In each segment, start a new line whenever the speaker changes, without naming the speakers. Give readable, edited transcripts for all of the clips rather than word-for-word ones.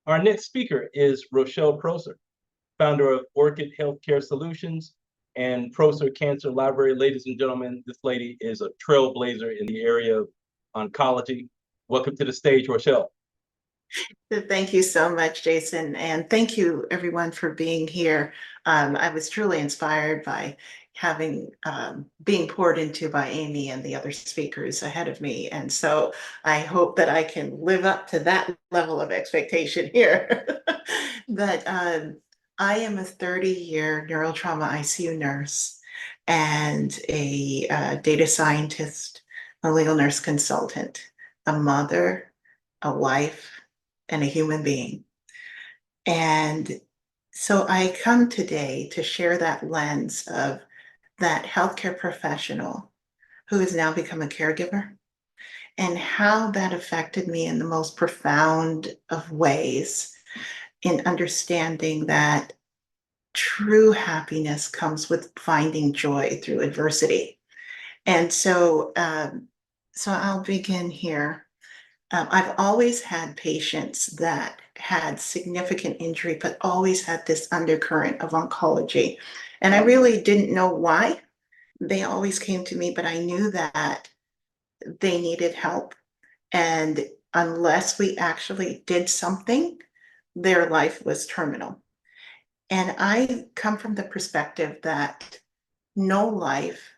Our next speaker is Rochelle Prosser, founder of Orchid Healthcare Solutions and Prosser Cancer Library. Ladies and gentlemen, this lady is a trailblazer in the area of oncology. Welcome to the stage, Rochelle.
Thank you so much, Jason, and thank you everyone for being here. I was truly inspired by having being poured into by Amy and the other speakers ahead of me, and so I hope that I can live up to that level of expectation here. But I am a 30-year neurotrauma ICU nurse and a data scientist, a legal nurse consultant, a mother, a wife, and a human being. And so I come today to share that lens of that healthcare professional who has now become a caregiver and how that affected me in the most profound of ways in understanding that true happiness comes with finding joy through adversity. And so I'll begin here. I've always had patients that had significant injury, but always had this undercurrent of oncology. And I really didn't know why. They always came to me, but I knew that they needed help. And unless we actually did something, their life was terminal. And I come from the perspective that no life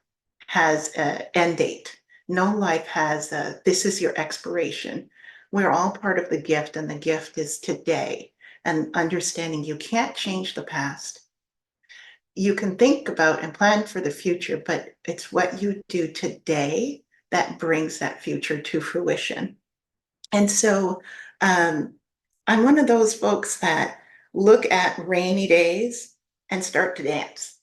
has an end date. No life has a, this is your expiration. We're all part of the gift, and the gift is today. And understanding you can't change the past. You can think about and plan for the future, but it's what you do today that brings that future to fruition. And so I'm one of those folks that look at rainy days and start to dance.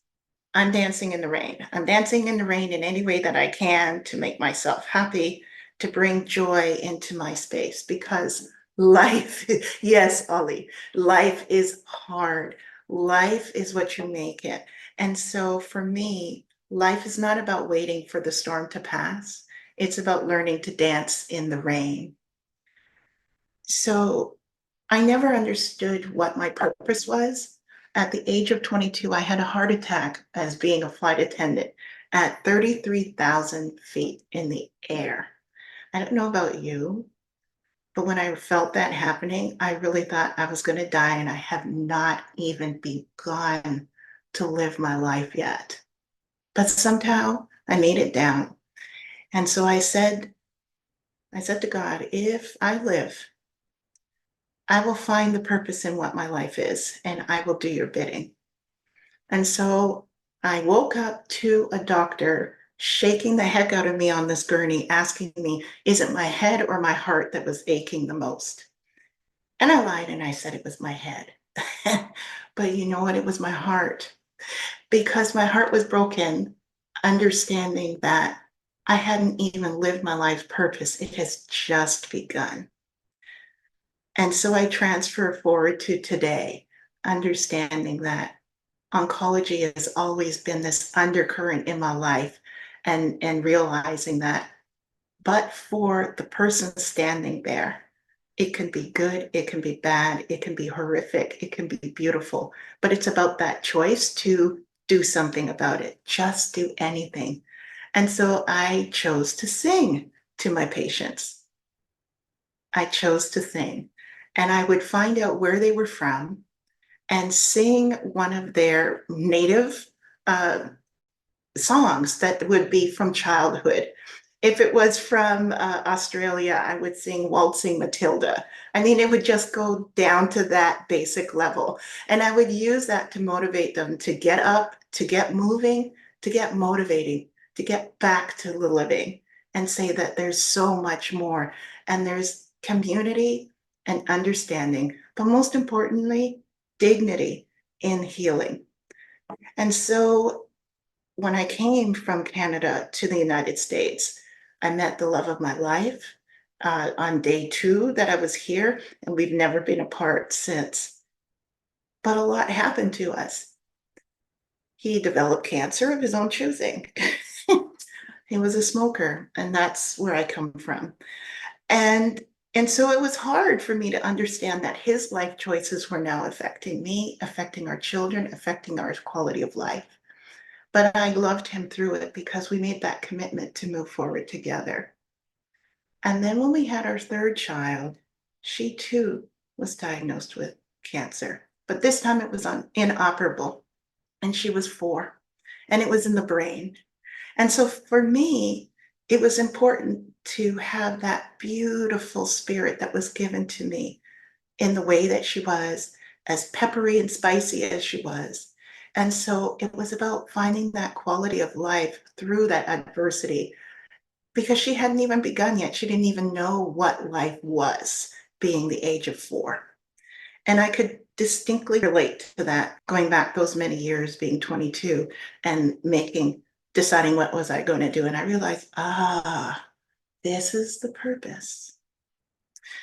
I'm dancing in the rain. I'm dancing in the rain in any way that I can to make myself happy, to bring joy into my space because life, yes, Ollie, life is hard. Life is what you make it. And so for me, life is not about waiting for the storm to pass. It's about learning to dance in the rain. So I never understood what my purpose was. At the age of 22, I had a heart attack as being a flight attendant at 33,000 feet in the air. I don't know about you, but when I felt that happening, I really thought I was going to die, and I have not even begun to live my life yet. But somehow I made it down. And so I said to God, if I live, I will find the purpose in what my life is, and I will do your bidding. And so I woke up to a doctor shaking the heck out of me on this gurney, asking me, is it my head or my heart that was aching the most? And I lied and I said it was my head. But you know what? It was my heart, because my heart was broken, understanding that I hadn't even lived my life's purpose. It has just begun. And so I transfer forward to today, understanding that oncology has always been this undercurrent in my life, and realizing that, but for the person standing there, it can be good, it can be bad, it can be horrific, it can be beautiful, but it's about that choice to do something about it, just do anything. And so I chose to sing to my patients. I chose to sing, and I would find out where they were from and sing one of their native uh, songs that would be from childhood. If it was from Australia, I would sing Waltzing Matilda. I mean, it would just go down to that basic level. And I would use that to motivate them to get up, to get moving, to get motivating, to get back to the living, and say that there's so much more. And there's community and understanding, but most importantly, dignity in healing. And so when I came from Canada to the United States, I met the love of my life on day 2 that I was here, and we've never been apart since. But a lot happened to us. He developed cancer of his own choosing. He was a smoker, and that's where I come from. And And so it was hard for me to understand that his life choices were now affecting me, affecting our children, affecting our quality of life. But I loved him through it because we made that commitment to move forward together. And then when we had our third child, she too was diagnosed with cancer, but this time it was inoperable, and she was 4, and it was in the brain. And so for me, it was important to have that beautiful spirit that was given to me in the way that she was, as peppery and spicy as she was. And so it was about finding that quality of life through that adversity, because she hadn't even begun yet. She didn't even know what life was, being the age of 4. And I could distinctly relate to that, going back those many years, being 22 and deciding what was I going to do. And I realized, this is the purpose.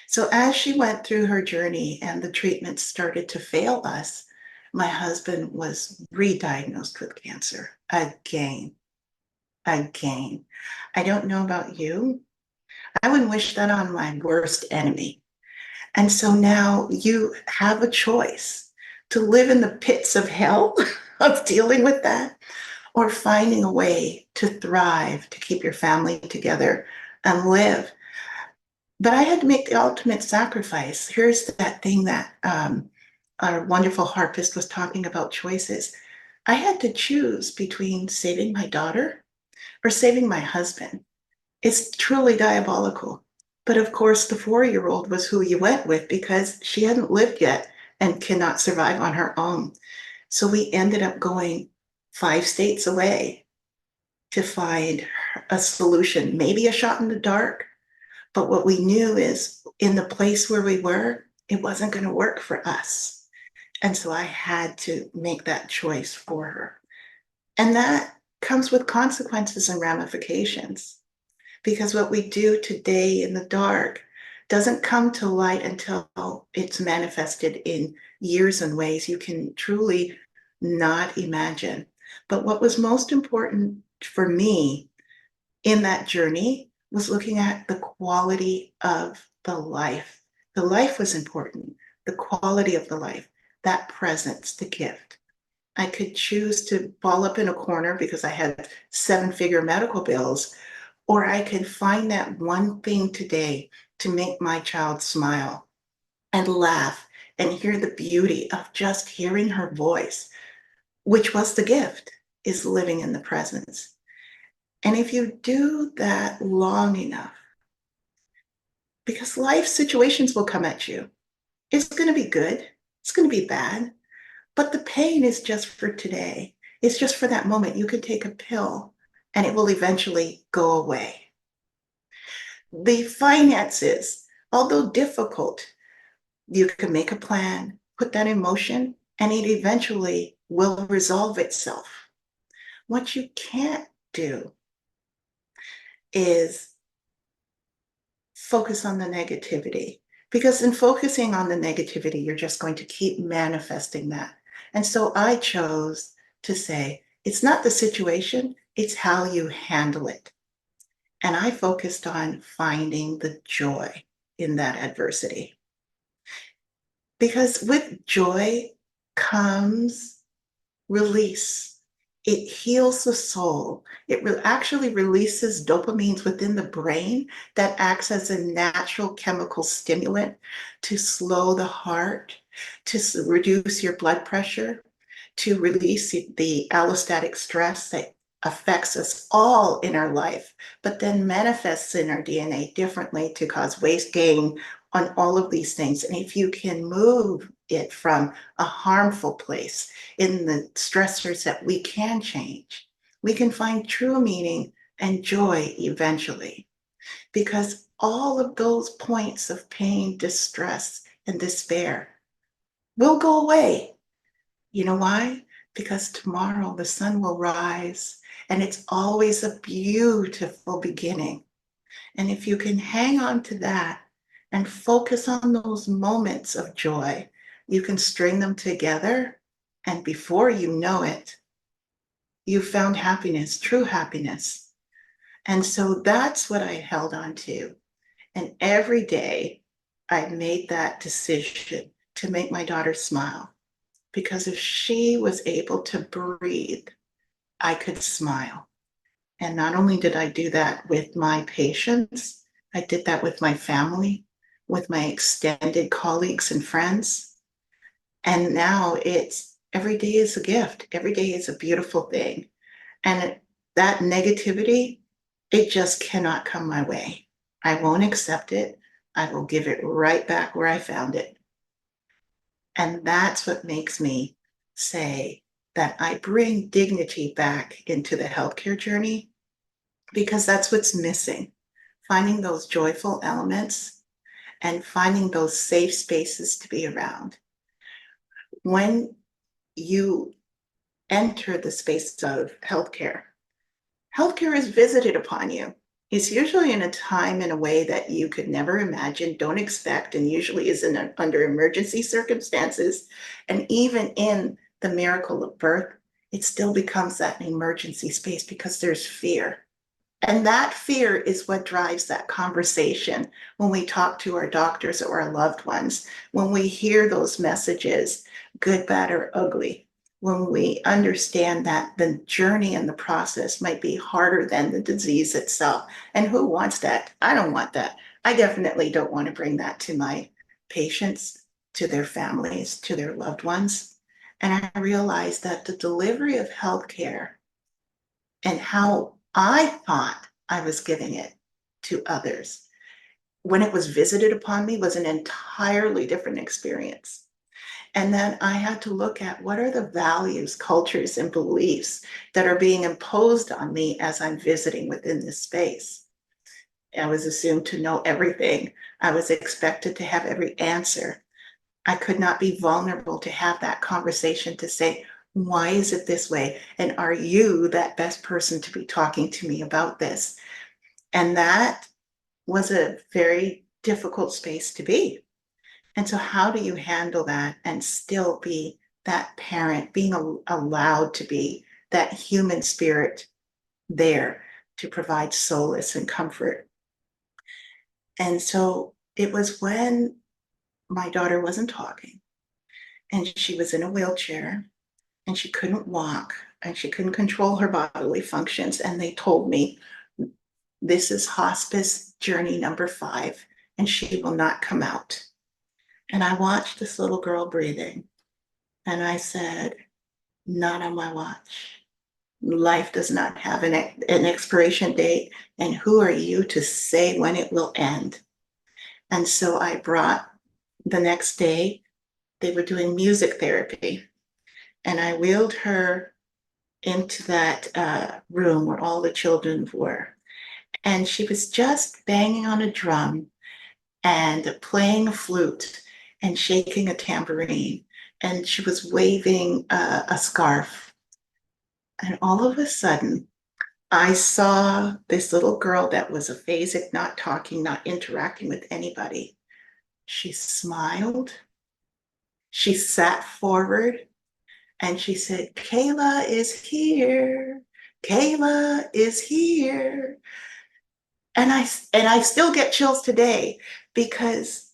So as she went through her journey and the treatments started to fail us, my husband was re-diagnosed with cancer again. Again. I don't know about you. I wouldn't wish that on my worst enemy. And so now you have a choice to live in the pits of hell of dealing with that, or finding a way to thrive, to keep your family together and live. But I had to make the ultimate sacrifice. Here's that thing that our wonderful harpist was talking about, choices. I had to choose between saving my daughter or saving my husband. It's truly diabolical. But of course, the 4-year-old was who you went with because she hadn't lived yet and cannot survive on her own. So we ended up going 5 states away to find a solution, maybe a shot in the dark. But what we knew is in the place where we were, it wasn't going to work for us. And so I had to make that choice for her. And that comes with consequences and ramifications, because what we do today in the dark doesn't come to light until it's manifested in years and ways you can truly not imagine. But what was most important for me in that journey was looking at the quality of the life. The life was important, the quality of the life, that presence, the gift. I could choose to ball up in a corner because I had 7-figure medical bills, or I could find that one thing today to make my child smile and laugh and hear the beauty of just hearing her voice, which was the gift, is living in the presence. And if you do that long enough, because life situations will come at you, it's going to be good, it's going to be bad, but the pain is just for today. It's just for that moment. You can take a pill and it will eventually go away. The finances, although difficult, you can make a plan, put that in motion, and it eventually will resolve itself. What you can't do is focus on the negativity, because in focusing on the negativity, you're just going to keep manifesting that. And so I chose to say, it's not the situation, it's how you handle it. And I focused on finding the joy in that adversity. Because with joy comes release. It heals the soul. It actually releases dopamines within the brain that acts as a natural chemical stimulant to slow the heart, to reduce your blood pressure, to release the allostatic stress that affects us all in our life, but then manifests in our DNA differently to cause waist gain on all of these things. And if you can move it from a harmful place in the stressors that we can change, we can find true meaning and joy eventually. Because all of those points of pain, distress, and despair will go away. You know why? Because tomorrow the sun will rise, and it's always a beautiful beginning. And if you can hang on to that and focus on those moments of joy, you can string them together. And before you know it, you found happiness, true happiness. And so that's what I held on to. And every day I made that decision to make my daughter smile, because if she was able to breathe, I could smile. And not only did I do that with my patients, I did that with my family, with my extended colleagues and friends. And now it's every day is a gift. Every day is a beautiful thing. And that negativity, it just cannot come my way. I won't accept it. I will give it right back where I found it. And that's what makes me say that I bring dignity back into the healthcare journey, because that's what's missing. Finding those joyful elements and finding those safe spaces to be around. When you enter the space of healthcare, healthcare is visited upon you. It's usually in a time and a way that you could never imagine, don't expect, and usually is under emergency circumstances. And even in the miracle of birth, it still becomes that emergency space because there's fear. And that fear is what drives that conversation when we talk to our doctors or our loved ones, when we hear those messages, good, bad, or ugly, when we understand that the journey and the process might be harder than the disease itself. And who wants that? I don't want that. I definitely don't want to bring that to my patients, to their families, to their loved ones. And I realized that the delivery of healthcare and how I thought I was giving it to others when it was visited upon me was an entirely different experience. And then I had to look at what are the values, cultures, and beliefs that are being imposed on me as I'm visiting within this space. I was assumed to know everything. I was expected to have every answer. I could not be vulnerable to have that conversation to say, why is it this way? And are you that best person to be talking to me about this? And that was a very difficult space to be. And so, how do you handle that and still be that parent, being allowed to be that human spirit there to provide solace and comfort? And so, it was when my daughter wasn't talking and she was in a wheelchair and she couldn't walk and she couldn't control her bodily functions. And they told me, this is hospice journey number 5, and she will not come out. And I watched this little girl breathing, and I said, not on my watch. Life does not have an expiration date, and who are you to say when it will end? And so I brought, the next day, they were doing music therapy, and I wheeled her into that room where all the children were. And she was just banging on a drum and playing a flute and shaking a tambourine. And she was waving a scarf. And all of a sudden, I saw this little girl that was aphasic, not talking, not interacting with anybody. She smiled. She sat forward and she said, Kayla is here. Kayla is here. And I still get chills today, because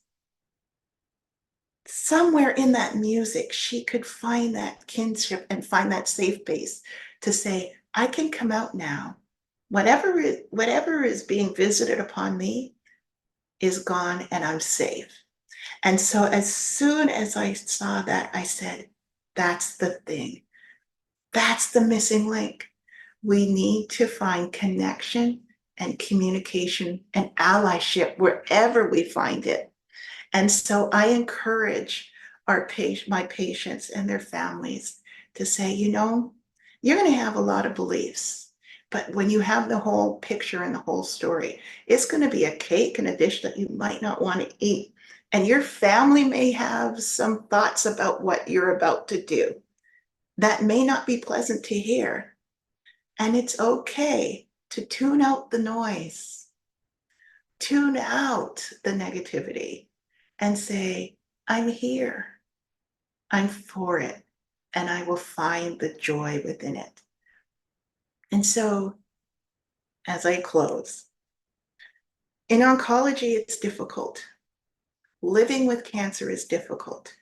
somewhere in that music, she could find that kinship and find that safe base to say, I can come out now. Whatever is being visited upon me is gone and I'm safe. And so as soon as I saw that, I said, that's the thing. That's the missing link. We need to find connection and communication and allyship wherever we find it. And so I encourage my patients and their families to say, you're going to have a lot of beliefs, but when you have the whole picture and the whole story, it's going to be a cake and a dish that you might not want to eat. And your family may have some thoughts about what you're about to do that may not be pleasant to hear. And it's okay to tune out the noise, tune out the negativity, and say, I'm here, I'm for it, and I will find the joy within it. And so, as I close, in oncology, it's difficult living with cancer is difficult.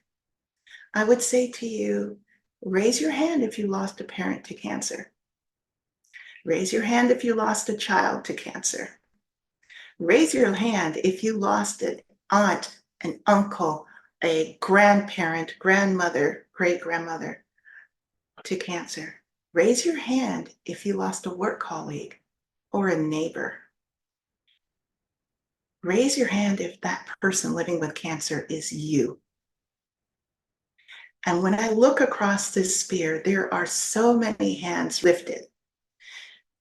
I would say to you, raise your hand if you lost a parent to cancer. Raise your hand if you lost a child to cancer. Raise your hand if you lost an aunt, an uncle, a grandparent, grandmother, great grandmother to cancer. Raise your hand if you lost a work colleague or a neighbor. Raise your hand if that person living with cancer is you. And when I look across this sphere, there are so many hands lifted.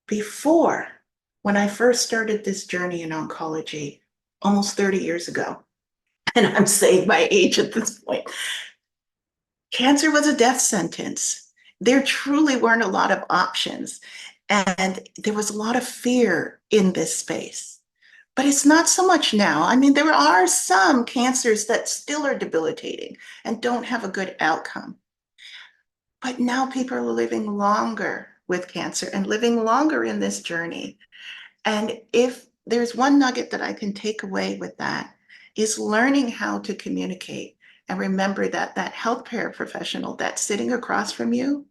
Before, when I first started this journey in oncology, almost 30 years ago, and I'm saying my age at this point, cancer was a death sentence. There truly weren't a lot of options. And there was a lot of fear in this space. But it's not so much now. I mean, there are some cancers that still are debilitating and don't have a good outcome. But now people are living longer with cancer and living longer in this journey. And if there's one nugget that I can take away with that, is learning how to communicate and remember that that healthcare professional that's sitting across from you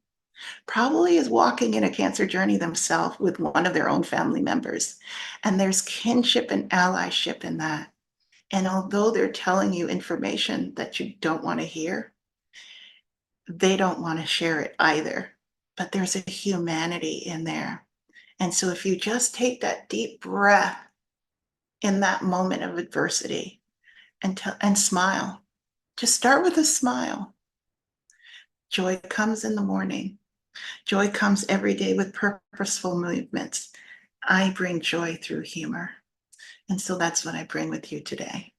probably is walking in a cancer journey themselves with one of their own family members. And there's kinship and allyship in that. And although they're telling you information that you don't want to hear, they don't want to share it either. But there's a humanity in there. And so if you just take that deep breath in that moment of adversity and smile, just start with a smile. Joy comes in the morning. Joy comes every day with purposeful movements. I bring joy through humor. And so that's what I bring with you today.